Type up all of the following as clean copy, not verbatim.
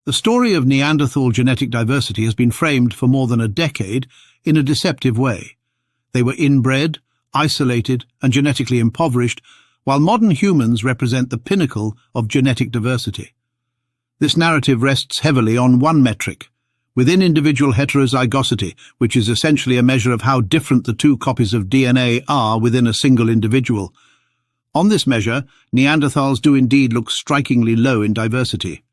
The story of Neanderthal genetic diversity has been framed for more than a decade in a deceptive way. They were inbred, isolated, and genetically impoverished, while modern humans represent the pinnacle of genetic diversity. This narrative rests heavily on one metric: within individual heterozygosity, which is essentially a measure of how different the two copies of DNA are within a single individual. On this measure, Neanderthals do indeed look strikingly low in diversity.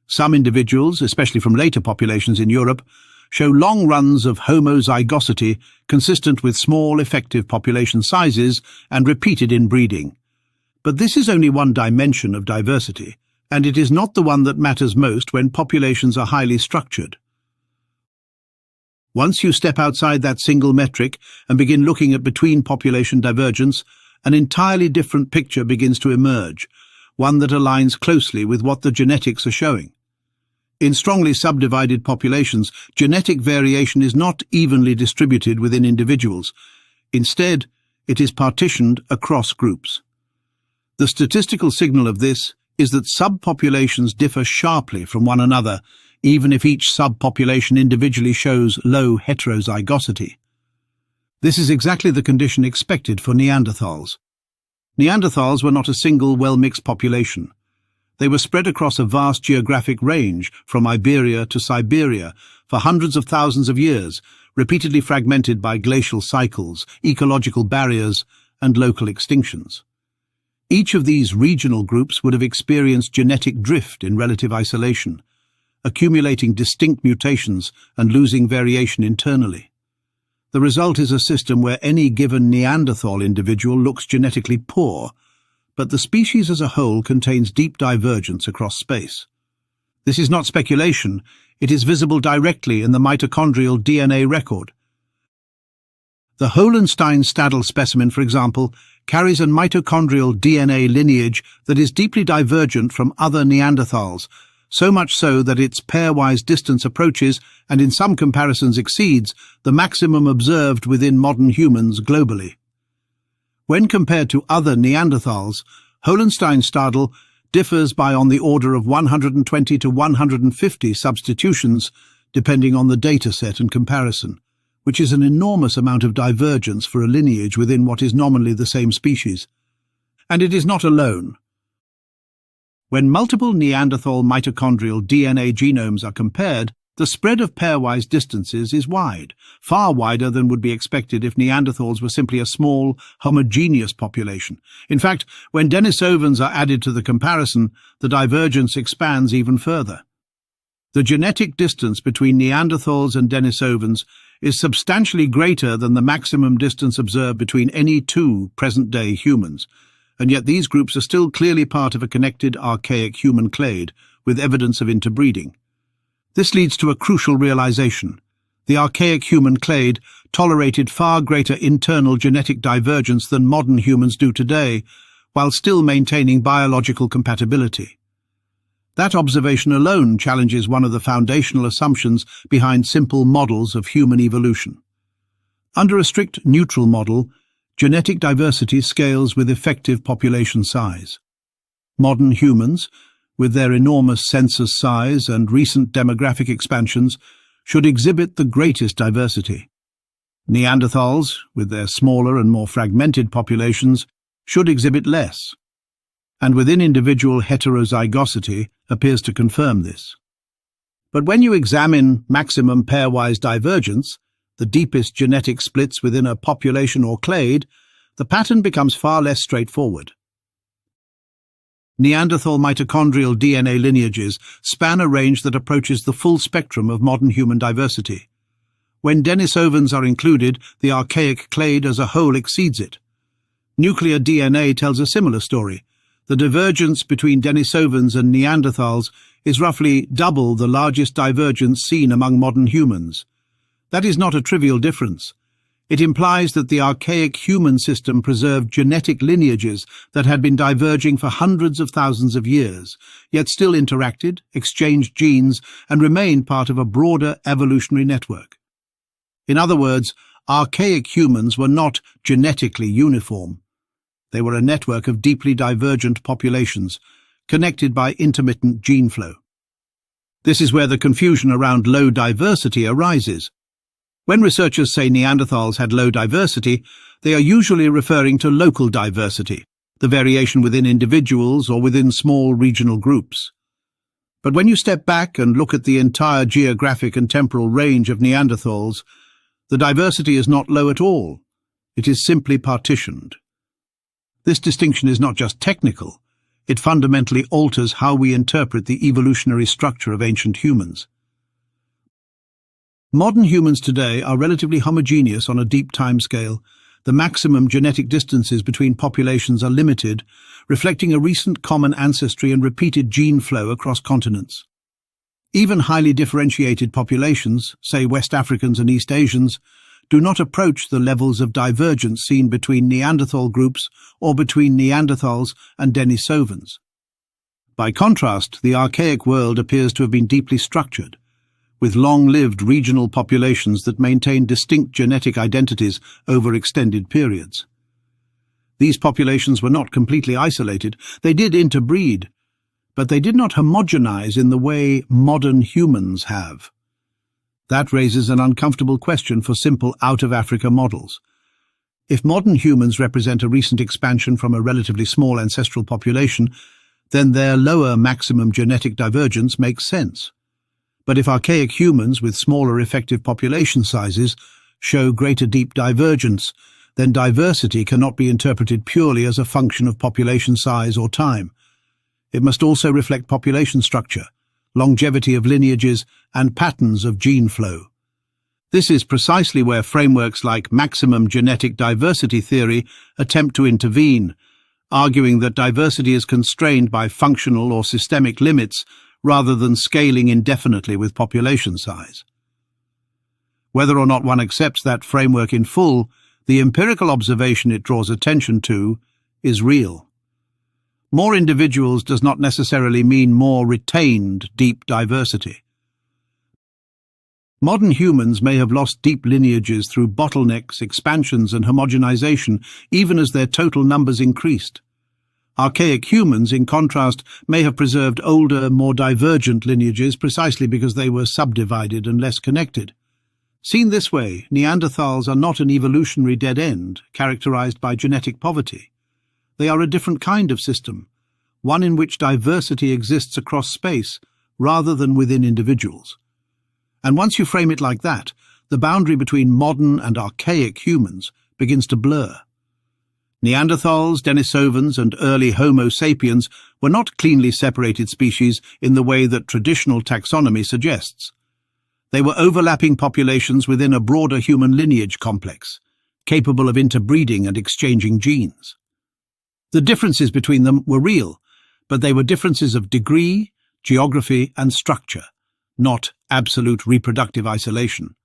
Some individuals, especially from later populations in Europe, show long runs of homozygosity consistent with small, effective population sizes and repeated inbreeding. But this is only one dimension of diversity, and it is not the one that matters most when populations are highly structured. Once you step outside that single metric and begin looking at between-population divergence, an entirely different picture begins to emerge, one that aligns closely with what the genetics are showing. In strongly subdivided populations, genetic variation is not evenly distributed within individuals. Instead, it is partitioned across groups. The statistical signal of this is that subpopulations differ sharply from one another, even if each subpopulation individually shows low heterozygosity. This is exactly the condition expected for Neanderthals. Neanderthals were not a single, well-mixed population. They were spread across a vast geographic range, from Iberia to Siberia, for hundreds of thousands of years, repeatedly fragmented by glacial cycles, ecological barriers, and local extinctions. Each of these regional groups would have experienced genetic drift in relative isolation, accumulating distinct mutations and losing variation internally. The result is a system where any given Neanderthal individual looks genetically poor, but the species as a whole contains deep divergence across space. This is not speculation, it is visible directly in the mitochondrial DNA record. The Hohenstein-Stadl specimen, for example, carries a mitochondrial DNA lineage that is deeply divergent from other Neanderthals, so much so that its pairwise distance approaches, and in some comparisons exceeds, the maximum observed within modern humans globally. When compared to other Neanderthals, Hohenstein-Stadl differs by on the order of 120 to 150 substitutions, depending on the dataset and comparison, which is an enormous amount of divergence for a lineage within what is nominally the same species. And it is not alone. When multiple Neanderthal mitochondrial DNA genomes are compared, the spread of pairwise distances is wide, far wider than would be expected if Neanderthals were simply a small, homogeneous population. In fact, when Denisovans are added to the comparison, the divergence expands even further. The genetic distance between Neanderthals and Denisovans is substantially greater than the maximum distance observed between any two present-day humans, and yet these groups are still clearly part of a connected archaic human clade, with evidence of interbreeding. This leads to a crucial realization. The archaic human clade tolerated far greater internal genetic divergence than modern humans do today, while still maintaining biological compatibility. That observation alone challenges one of the foundational assumptions behind simple models of human evolution. Under a strict neutral model, genetic diversity scales with effective population size. Modern humans, with their enormous census size and recent demographic expansions, should exhibit the greatest diversity. Neanderthals, with their smaller and more fragmented populations, should exhibit less. And within individual heterozygosity appears to confirm this. But when you examine maximum pairwise divergence, the deepest genetic splits within a population or clade, the pattern becomes far less straightforward. Neanderthal mitochondrial DNA lineages span a range that approaches the full spectrum of modern human diversity. When Denisovans are included, the archaic clade as a whole exceeds it. Nuclear DNA tells a similar story. The divergence between Denisovans and Neanderthals is roughly double the largest divergence seen among modern humans. That is not a trivial difference. It implies that the archaic human system preserved genetic lineages that had been diverging for hundreds of thousands of years, yet still interacted, exchanged genes, and remained part of a broader evolutionary network. In other words, archaic humans were not genetically uniform. They were a network of deeply divergent populations, connected by intermittent gene flow. This is where the confusion around low diversity arises. When researchers say Neanderthals had low diversity, they are usually referring to local diversity, the variation within individuals or within small regional groups. But when you step back and look at the entire geographic and temporal range of Neanderthals, the diversity is not low at all. It is simply partitioned. This distinction is not just technical, it fundamentally alters how we interpret the evolutionary structure of ancient humans. Modern humans today are relatively homogeneous on a deep timescale. The maximum genetic distances between populations are limited, reflecting a recent common ancestry and repeated gene flow across continents. Even highly differentiated populations, say West Africans and East Asians, do not approach the levels of divergence seen between Neanderthal groups or between Neanderthals and Denisovans. By contrast, the archaic world appears to have been deeply structured, with long-lived regional populations that maintain distinct genetic identities over extended periods. These populations were not completely isolated. They did interbreed, but they did not homogenize in the way modern humans have. That raises an uncomfortable question for simple out-of-Africa models. If modern humans represent a recent expansion from a relatively small ancestral population, then their lower maximum genetic divergence makes sense. But if archaic humans with smaller effective population sizes show greater deep divergence, then diversity cannot be interpreted purely as a function of population size or time. It must also reflect population structure, longevity of lineages, and patterns of gene flow. This is precisely where frameworks like maximum genetic diversity theory attempt to intervene, arguing that diversity is constrained by functional or systemic limits rather than scaling indefinitely with population size. Whether or not one accepts that framework in full, the empirical observation it draws attention to is real. More individuals does not necessarily mean more retained deep diversity. Modern humans may have lost deep lineages through bottlenecks, expansions, and homogenization, even as their total numbers increased. Archaic humans, in contrast, may have preserved older, more divergent lineages precisely because they were subdivided and less connected. Seen this way, Neanderthals are not an evolutionary dead end, characterized by genetic poverty. They are a different kind of system, one in which diversity exists across space rather than within individuals. And once you frame it like that, the boundary between modern and archaic humans begins to blur. Neanderthals, Denisovans, and early Homo sapiens were not cleanly separated species in the way that traditional taxonomy suggests. They were overlapping populations within a broader human lineage complex, capable of interbreeding and exchanging genes. The differences between them were real, but they were differences of degree, geography, and structure, not absolute reproductive isolation.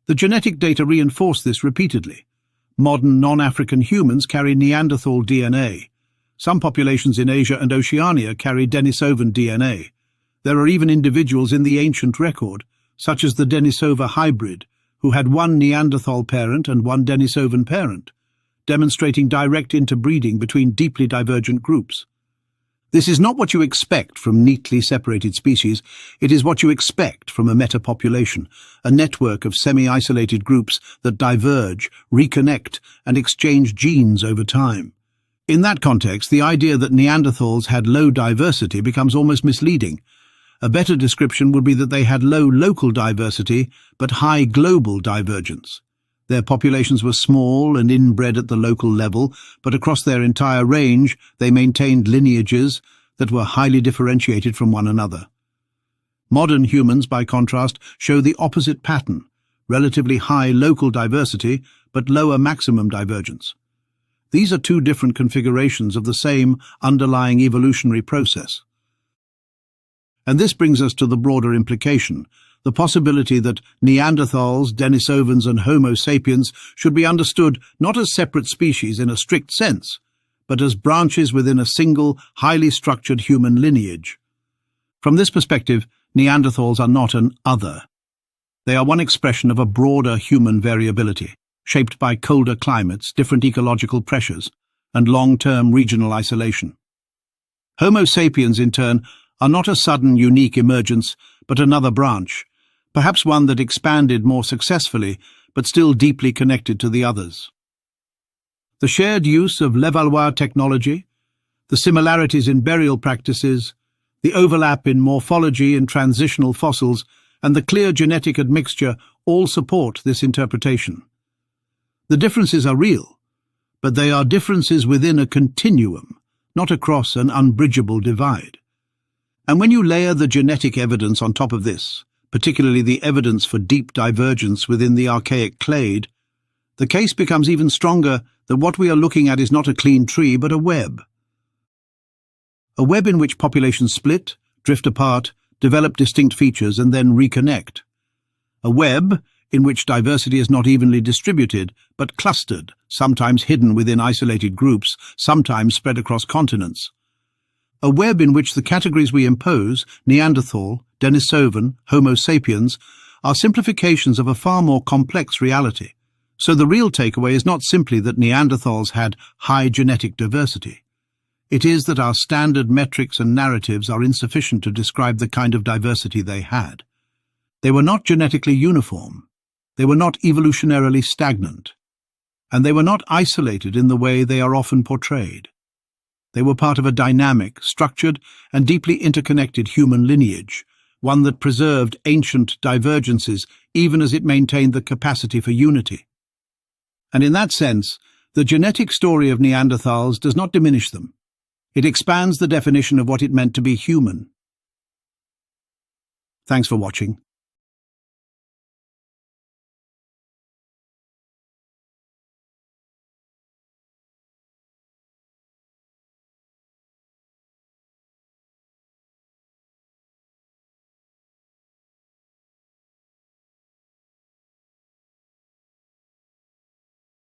The genetic data reinforce this repeatedly. Modern non-African humans carry Neanderthal DNA. Some populations in Asia and Oceania carry Denisovan DNA. There are even individuals in the ancient record, such as the Denisova hybrid, who had one Neanderthal parent and one Denisovan parent, demonstrating direct interbreeding between deeply divergent groups. This is not what you expect from neatly separated species, it is what you expect from a metapopulation, a network of semi-isolated groups that diverge, reconnect, and exchange genes over time. In that context, the idea that Neanderthals had low diversity becomes almost misleading. A better description would be that they had low local diversity, but high global divergence. Their populations were small and inbred at the local level, but across their entire range they maintained lineages that were highly differentiated from one another. Modern humans, by contrast, show the opposite pattern, relatively high local diversity, but lower maximum divergence. These are two different configurations of the same underlying evolutionary process. And this brings us to the broader implication, the possibility that Neanderthals, Denisovans, and Homo sapiens should be understood not as separate species in a strict sense, but as branches within a single, highly structured human lineage. From this perspective, Neanderthals are not an other. They are one expression of a broader human variability, shaped by colder climates, different ecological pressures, and long-term regional isolation. Homo sapiens, in turn, are not a sudden, unique emergence, but another branch, perhaps one that expanded more successfully, but still deeply connected to the others. The shared use of Levallois technology, the similarities in burial practices, the overlap in morphology in transitional fossils, and the clear genetic admixture all support this interpretation. The differences are real, but they are differences within a continuum, not across an unbridgeable divide. And when you layer the genetic evidence on top of this, particularly the evidence for deep divergence within the archaic clade, the case becomes even stronger that what we are looking at is not a clean tree but a web. A web in which populations split, drift apart, develop distinct features and then reconnect. A web in which diversity is not evenly distributed but clustered, sometimes hidden within isolated groups, sometimes spread across continents. A web in which the categories we impose, Neanderthal, Denisovan, Homo sapiens, are simplifications of a far more complex reality. So the real takeaway is not simply that Neanderthals had high genetic diversity. It is that our standard metrics and narratives are insufficient to describe the kind of diversity they had. They were not genetically uniform. They were not evolutionarily stagnant. And they were not isolated in the way they are often portrayed. They were part of a dynamic, structured, and deeply interconnected human lineage, one that preserved ancient divergences even as it maintained the capacity for unity. And in that sense, the genetic story of Neanderthals does not diminish them. It expands the definition of what it meant to be human. Thanks for watching.